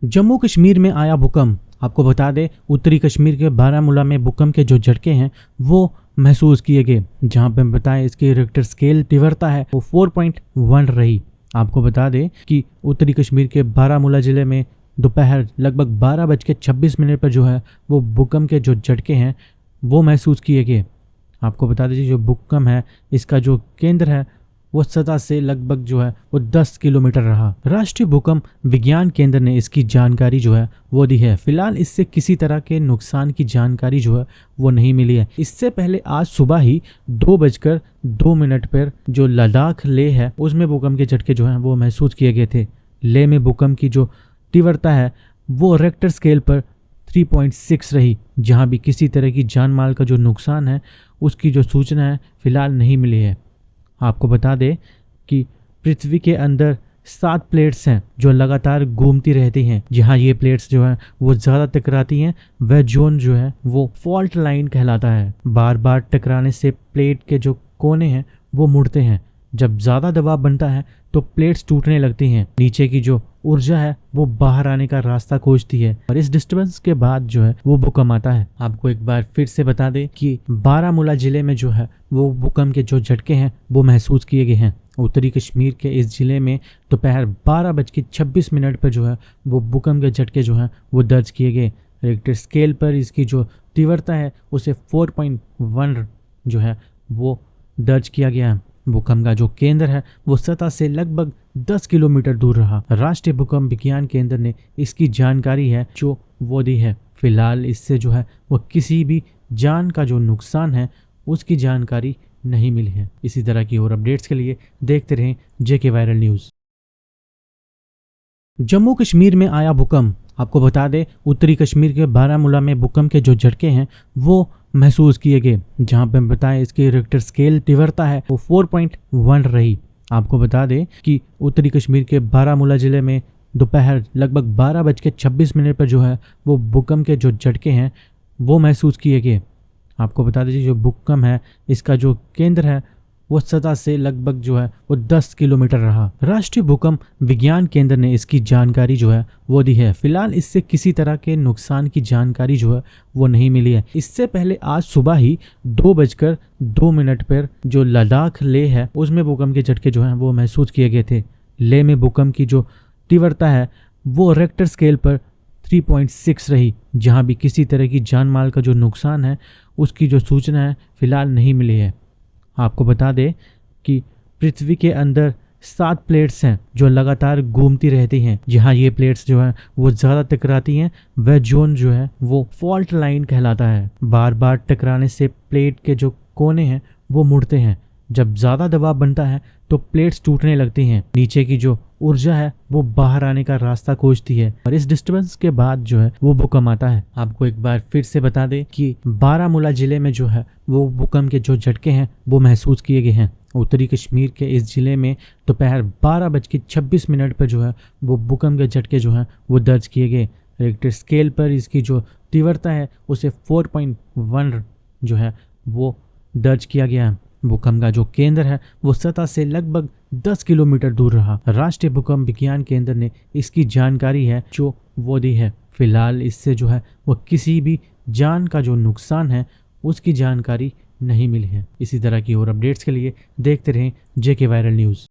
जम्मू कश्मीर में आया भूकंप। आपको बता दें, उत्तरी कश्मीर के बारामूला में भूकंप के जो झटके हैं वो महसूस किए गए। जहां पे बताएं इसकी रिक्टर स्केल तीव्रता है वो 4.1 रही। आपको बता दें कि उत्तरी कश्मीर के बारामूला जिले में दोपहर लगभग 12:26 पर जो है वो भूकंप के जो झटके हैं वो महसूस किए गए। आपको बता दीजिए, जो भूकंप है इसका जो केंद्र है वो सतह से लगभग जो है वो 10 किलोमीटर रहा। राष्ट्रीय भूकंप विज्ञान केंद्र ने इसकी जानकारी जो है वो दी है। फिलहाल इससे किसी तरह के नुकसान की जानकारी जो है वो नहीं मिली है। इससे पहले आज सुबह ही 2:02 पर जो लद्दाख लेह है उसमें भूकंप के झटके जो हैं वो महसूस किए गए थे। लेह में भूकंप की जो तीव्रता है वो रेक्टर स्केल पर 3.6 रही। जहां भी किसी तरह की जान माल का जो नुकसान है उसकी जो सूचना है फिलहाल नहीं मिली है। आपको बता दें कि पृथ्वी के अंदर 7 प्लेट्स हैं जो लगातार घूमती रहती हैं। जहां ये प्लेट्स जो हैं वो ज़्यादा टकराती हैं वह जोन जो है वो फॉल्ट लाइन कहलाता है। बार बार टकराने से प्लेट के जो कोने हैं वो मुड़ते हैं। जब ज़्यादा दबाव बनता है तो प्लेट्स टूटने लगती हैं। नीचे की जो ऊर्जा है वो बाहर आने का रास्ता खोजती है और इस डिस्टर्बेंस के बाद जो है वो भूकंप आता है। आपको एक बार फिर से बता दें कि बारामूला जिले में जो है वो भूकंप के जो झटके हैं वो महसूस किए गए हैं। उत्तरी कश्मीर के इस जिले में दोपहर 12:26 पर जो है वो भूकंप के झटके जो हैं वो दर्ज किए गए। रिक्टर स्केल पर इसकी जो तीव्रता है उसे 4.1 जो है वो दर्ज किया गया है। भूकंप का जो केंद्र है वो सतह से लगभग 10 किलोमीटर दूर रहा। राष्ट्रीय भूकंप विज्ञान केंद्र ने इसकी जानकारी है जो वो दी है। फिलहाल इससे जो है वो किसी भी जान का जो नुकसान है उसकी जानकारी नहीं मिली है। इसी तरह की और अपडेट्स के लिए देखते रहें जेके वायरल न्यूज़। जम्मू कश्मीर में आया भूकंप। आपको बता दें, उत्तरी कश्मीर के बारामूला में भूकंप के जो झटके हैं वो महसूस किए गए। जहां पे बताएं इसकी रिक्टर स्केल तीव्रता है वो 4.1 रही। आपको बता दें कि उत्तरी कश्मीर के बारामूला जिले में दोपहर लगभग 12:26 पर जो है वो भूकंप के जो झटके हैं वो महसूस किए गए। आपको बता दीजिए, जो भूकंप है इसका जो केंद्र है वो सतह से लगभग जो है वो 10 किलोमीटर रहा। राष्ट्रीय भूकंप विज्ञान केंद्र ने इसकी जानकारी जो है वो दी है। फिलहाल इससे किसी तरह के नुकसान की जानकारी जो है वो नहीं मिली है। इससे पहले आज सुबह ही 2:02 पर जो लद्दाख लेह है उसमें भूकंप के झटके जो हैं वो महसूस किए गए थे। लेह में भूकंप की जो तीव्रता है वो रेक्टर स्केल पर 3.6 रही। जहां भी किसी तरह की जान माल का जो नुकसान है उसकी जो सूचना है फिलहाल नहीं मिली है। आपको बता दें कि पृथ्वी के अंदर 7 प्लेट्स हैं जो लगातार घूमती रहती हैं। जहां ये प्लेट्स जो हैं वो ज़्यादा टकराती हैं वह जोन जो है वो फॉल्ट लाइन कहलाता है। बार बार टकराने से प्लेट के जो कोने हैं वो मुड़ते हैं। जब ज़्यादा दबाव बनता है तो प्लेट्स टूटने लगती हैं। नीचे की जो ऊर्जा है वो बाहर आने का रास्ता खोजती है और इस डिस्टर्बेंस के बाद जो है वो भूकंप आता है। आपको एक बार फिर से बता दें कि बारामूला जिले में जो है वो भूकंप के जो झटके हैं वो महसूस किए गए हैं। उत्तरी कश्मीर के इस जिले में दोपहर 12:26 पर जो है वो भूकंप के झटके जो हैं वो दर्ज किए गए। रिक्टर स्केल पर इसकी जो तीव्रता है उसे 4.1 जो है वो दर्ज किया गया है। भूकंप का जो केंद्र है वो सतह से लगभग 10 किलोमीटर दूर रहा। राष्ट्रीय भूकंप विज्ञान केंद्र ने इसकी जानकारी है जो वो दी है। फिलहाल इससे जो है वो किसी भी जान का जो नुकसान है उसकी जानकारी नहीं मिली है। इसी तरह की और अपडेट्स के लिए देखते रहें जेके वायरल न्यूज़।